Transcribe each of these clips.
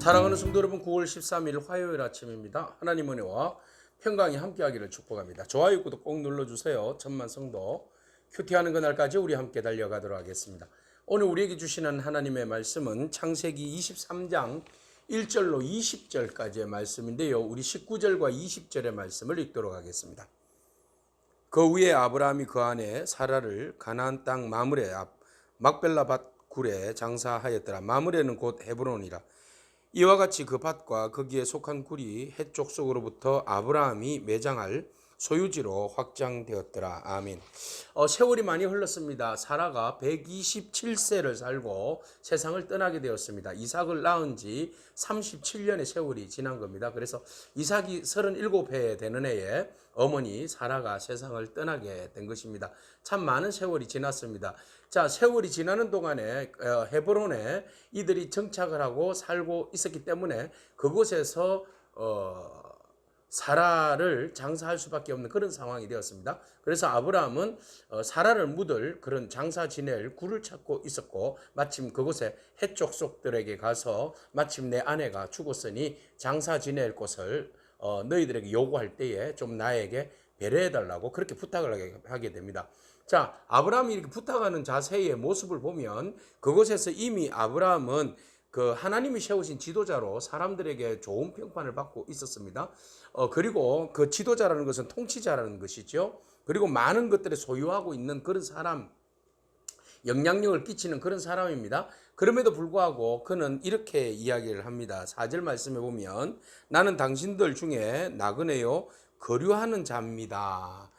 사랑하는 성도 여러분, 9월 13일 화요일 아침입니다. 하나님 은혜와 평강이 함께하기를 축복합니다. 좋아요, 구독 꼭 눌러주세요. 천만 성도 큐티하는 그날까지 우리 함께 달려가도록 하겠습니다. 오늘 우리에게 주시는 하나님의 말씀은 창세기 23장 1절로 20절까지의 말씀인데요. 우리 19절과 20절의 말씀을 읽도록 하겠습니다. 그 후에 아브라함이 그 아내 사라를 가나안 땅 마므레 앞 막벨라 밭 굴에 장사하였더라. 마므레는 곧 헤브론이라. 이와 같이 그 밭과 거기에 속한 굴이 해쪽 속으로부터 아브라함이 매장할 소유지로 확장되었더라. 아멘. 세월이 많이 흘렀습니다. 사라가 127세를 살고 세상을 떠나게 되었습니다. 이삭을 낳은 지 37년의 세월이 지난 겁니다. 그래서 이삭이 37해 되는 해에 어머니 사라가 세상을 떠나게 된 것입니다. 참 많은 세월이 지났습니다. 자, 세월이 지나는 동안에 헤브론에 이들이 정착을 하고 살고 있었기 때문에 그곳에서 사라를 장사할 수밖에 없는 그런 상황이 되었습니다. 그래서 아브라함은 사라를 묻을 그런 장사 지낼 굴을 찾고 있었고, 마침 그곳에 해쪽 속들에게 가서 마침 내 아내가 죽었으니 장사 지낼 곳을 너희들에게 요구할 때에 좀 나에게 배려해달라고 그렇게 부탁을 하게 됩니다. 자, 아브라함이 이렇게 부탁하는 자세의 모습을 보면 그곳에서 이미 아브라함은 그 하나님이 세우신 지도자로 사람들에게 좋은 평판을 받고 있었습니다. 그리고 그 지도자라는 것은 통치자라는 것이죠. 그리고 많은 것들을 소유하고 있는 그런 사람, 영향력을 끼치는 그런 사람입니다. 그럼에도 불구하고 그는 이렇게 이야기를 합니다. 4절 말씀에 보면 나는 당신들 중에 나그네요 거류하는 자입니다.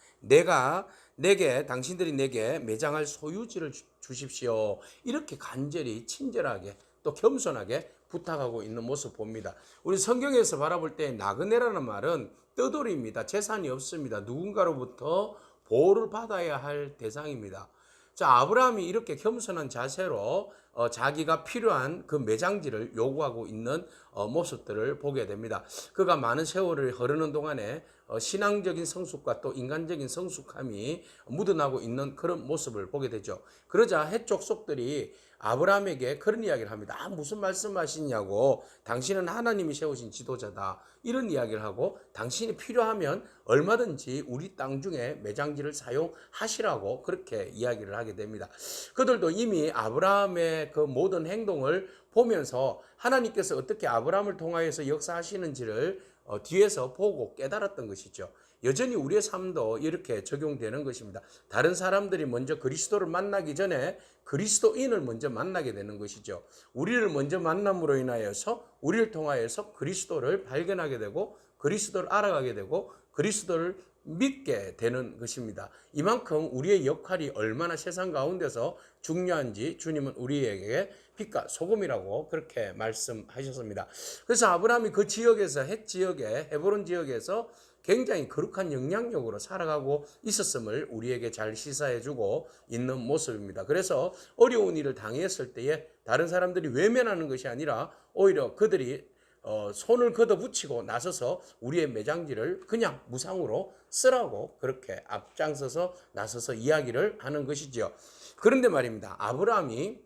당신들이 내게 매장할 소유지를 주십시오. 이렇게 간절히 친절하게 또 겸손하게 부탁하고 있는 모습 봅니다. 우리 성경에서 바라볼 때 나그네라는 말은 떠돌이입니다. 재산이 없습니다. 누군가로부터 보호를 받아야 할 대상입니다. 자, 아브라함이 이렇게 겸손한 자세로 자기가 필요한 그 매장지를 요구하고 있는 모습들을 보게 됩니다. 그가 많은 세월을 흐르는 동안에 신앙적인 성숙과 또 인간적인 성숙함이 묻어나고 있는 그런 모습을 보게 되죠. 그러자 해쪽 속들이 아브라함에게 그런 이야기를 합니다. 무슨 말씀하시냐고, 당신은 하나님이 세우신 지도자다, 이런 이야기를 하고 당신이 필요하면 얼마든지 우리 땅 중에 매장지를 사용하시라고 그렇게 이야기를 하게 됩니다. 그들도 이미 아브라함의 그 모든 행동을 보면서 하나님께서 어떻게 아브라함을 통하여서 역사하시는지를 뒤에서 보고 깨달았던 것이죠. 여전히 우리의 삶도 이렇게 적용되는 것입니다. 다른 사람들이 먼저 그리스도를 만나기 전에 그리스도인을 먼저 만나게 되는 것이죠. 우리를 먼저 만남으로 인하여서 우리를 통하여서 그리스도를 발견하게 되고 그리스도를 알아가게 되고 그리스도를 믿게 되는 것입니다. 이만큼 우리의 역할이 얼마나 세상 가운데서 중요한지 주님은 우리에게 빛과 소금이라고 그렇게 말씀하셨습니다. 그래서 아브라함이 그 지역에서 헷 지역에 헤브론 지역에서 굉장히 거룩한 영향력으로 살아가고 있었음을 우리에게 잘 시사해주고 있는 모습입니다. 그래서 어려운 일을 당했을 때에 다른 사람들이 외면하는 것이 아니라 오히려 그들이 손을 걷어붙이고 나서서 우리의 매장지를 그냥 무상으로 쓰라고 그렇게 앞장서서 나서서 이야기를 하는 것이죠. 그런데 말입니다. 아브라함이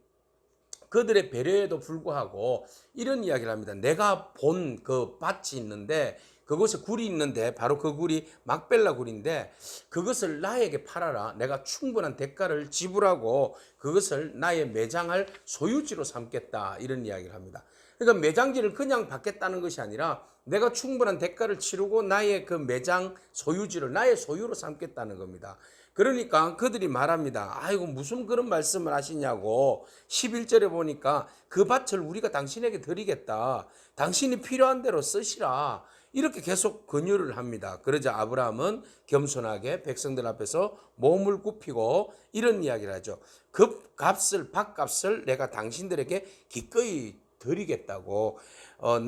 그들의 배려에도 불구하고 이런 이야기를 합니다. 내가 본 그 밭이 있는데 그곳에 굴이 있는데 바로 그 굴이 막벨라 굴인데 그것을 나에게 팔아라. 내가 충분한 대가를 지불하고 그것을 나의 매장할 소유지로 삼겠다. 이런 이야기를 합니다. 그러니까 매장지를 그냥 받겠다는 것이 아니라 내가 충분한 대가를 치르고 나의 그 매장 소유지를 나의 소유로 삼겠다는 겁니다. 그러니까 그들이 말합니다. 아이고 무슨 그런 말씀을 하시냐고. 11절에 보니까 그 밭을 우리가 당신에게 드리겠다. 당신이 필요한 대로 쓰시라. 이렇게 계속 권유를 합니다. 그러자 아브라함은 겸손하게 백성들 앞에서 몸을 굽히고 이런 이야기를 하죠. 그 밭값을 내가 당신들에게 기꺼이 드리겠다고.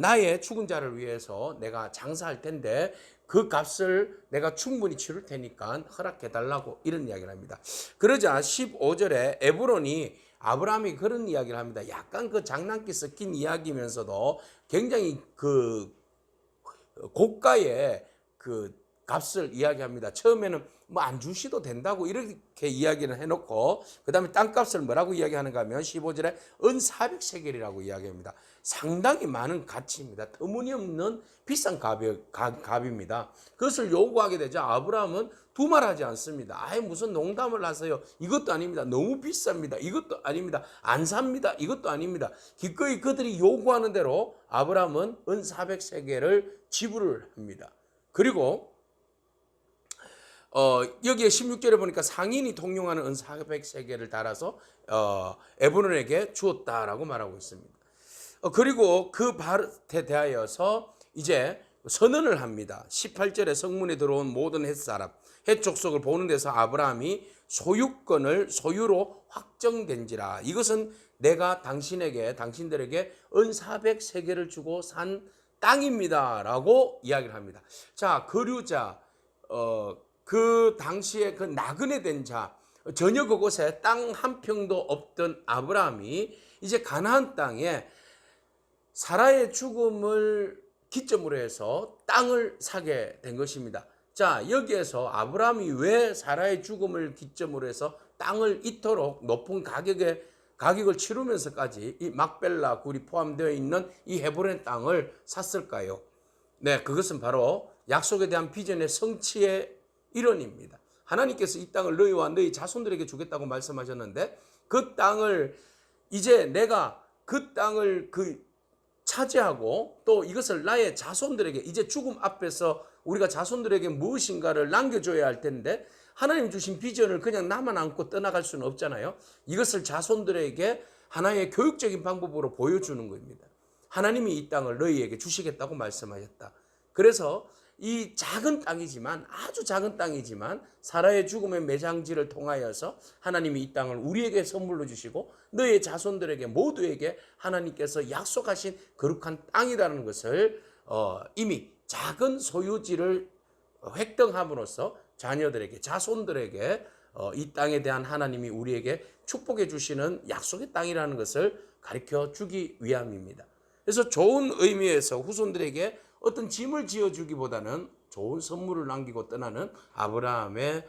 나의 죽은 자를 위해서 내가 장사할 텐데 그 값을 내가 충분히 치를 테니까 허락해 달라고 이런 이야기를 합니다. 그러자 15절에 에브론이 아브라함이 그런 이야기를 합니다. 약간 그 장난기 섞인 이야기면서도 굉장히 그 고가의 그 값을 이야기합니다. 처음에는 뭐 안 주시도 된다고 이렇게 이야기를 해놓고 그 다음에 땅값을 뭐라고 이야기하는가 하면 15절에 은 400세겔이라고 이야기합니다. 상당히 많은 가치입니다. 터무니없는 비싼 값입니다. 그것을 요구하게 되자 아브라함은 두말하지 않습니다. 아예 무슨 농담을 하세요. 이것도 아닙니다. 너무 비쌉니다. 이것도 아닙니다. 안 삽니다. 이것도 아닙니다. 기꺼이 그들이 요구하는 대로 아브라함은 은 400세겔을 지불을 합니다. 그리고 여기에 16절에 보니까 상인이 통용하는 은 400세겔을 달아서 에브론에게 주었다라고 말하고 있습니다. 그리고 그 밭에 대하여서 이제 선언을 합니다. 18절에 성문에 들어온 모든 햇사람, 햇족속을 보는 데서 아브라함이 소유로 확정된지라. 이것은 내가 당신들에게 은 400세겔을 주고 산 땅입니다 라고 이야기를 합니다. 자, 거류자, 그 당시에 그 나그네 된 자, 전혀 그곳에 땅 한 평도 없던 아브라함이 이제 가나안 땅에 사라의 죽음을 기점으로 해서 땅을 사게 된 것입니다. 자, 여기에서 아브라함이 왜 사라의 죽음을 기점으로 해서 땅을 이토록 높은 가격을 치르면서까지 이 막벨라 굴이 포함되어 있는 이 헤브론 땅을 샀을까요? 네, 그것은 바로 약속에 대한 비전의 성취의 일원입니다. 하나님께서 이 땅을 너희와 너희 자손들에게 주겠다고 말씀하셨는데 그 땅을 이제 내가 그 땅을 차지하고 또 이것을 나의 자손들에게 이제 죽음 앞에서 우리가 자손들에게 무엇인가를 남겨줘야 할 텐데 하나님 주신 비전을 그냥 나만 안고 떠나갈 수는 없잖아요. 이것을 자손들에게 하나의 교육적인 방법으로 보여주는 겁니다. 하나님이 이 땅을 너희에게 주시겠다고 말씀하셨다. 그래서 이 작은 땅이지만 아주 작은 땅이지만 사라의 죽음의 매장지를 통하여서 하나님이 이 땅을 우리에게 선물로 주시고 너의 자손들에게 모두에게 하나님께서 약속하신 거룩한 땅이라는 것을 이미 작은 소유지를 획득함으로써 자녀들에게 자손들에게 이 땅에 대한 하나님이 우리에게 축복해 주시는 약속의 땅이라는 것을 가르쳐 주기 위함입니다. 그래서 좋은 의미에서 후손들에게 어떤 짐을 지어주기보다는 좋은 선물을 남기고 떠나는 아브라함의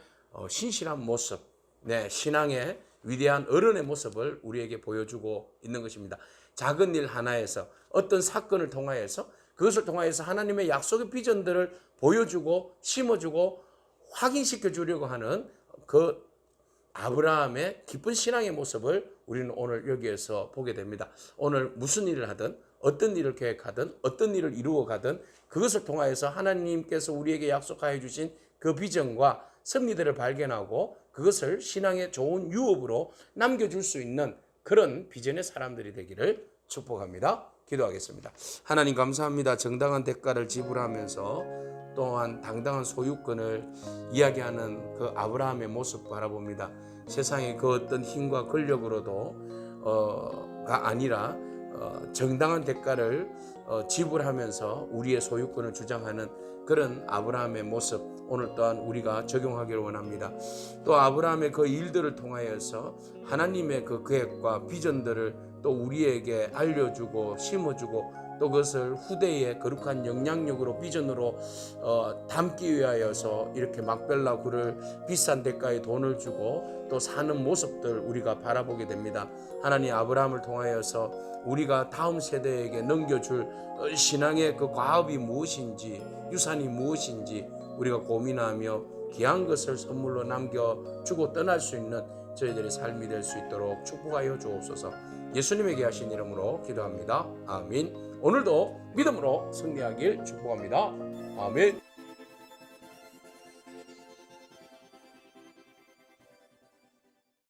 신실한 모습, 네, 신앙의 위대한 어른의 모습을 우리에게 보여주고 있는 것입니다. 작은 일 하나에서 어떤 사건을 통하여서 그것을 통하여서 하나님의 약속의 비전들을 보여주고 심어주고 확인시켜 주려고 하는 그 아브라함의 기쁜 신앙의 모습을 우리는 오늘 여기에서 보게 됩니다. 오늘 무슨 일을 하든 어떤 일을 계획하든 어떤 일을 이루어 가든 그것을 통하여서 하나님께서 우리에게 약속하여 주신 그 비전과 승리들을 발견하고 그것을 신앙의 좋은 유업으로 남겨줄 수 있는 그런 비전의 사람들이 되기를 축복합니다. 기도하겠습니다. 하나님 감사합니다. 정당한 대가를 지불하면서 또한 당당한 소유권을 이야기하는 그 아브라함의 모습 바라봅니다. 세상의 그 어떤 힘과 권력으로도가 아니라 정당한 대가를 지불하면서 우리의 소유권을 주장하는 그런 아브라함의 모습 오늘 또한 우리가 적용하기를 원합니다. 또 아브라함의 그 일들을 통하여서 하나님의 그 계획과 비전들을 또 우리에게 알려주고 심어주고 또 그것을 후대의 거룩한 영향력으로 비전으로 담기 위하여서 이렇게 막벨라 굴을 비싼 대가에 돈을 주고 또 사는 모습들 우리가 바라보게 됩니다. 하나님 아브라함을 통하여서 우리가 다음 세대에게 넘겨줄 신앙의 그 과업이 무엇인지 유산이 무엇인지 우리가 고민하며 귀한 것을 선물로 남겨주고 떠날 수 있는 저희들의 삶이 될 수 있도록 축복하여 주옵소서. 예수님에게 하신 이름으로 기도합니다. 아멘. 오늘도 믿음으로 승리하길 축복합니다. 아멘.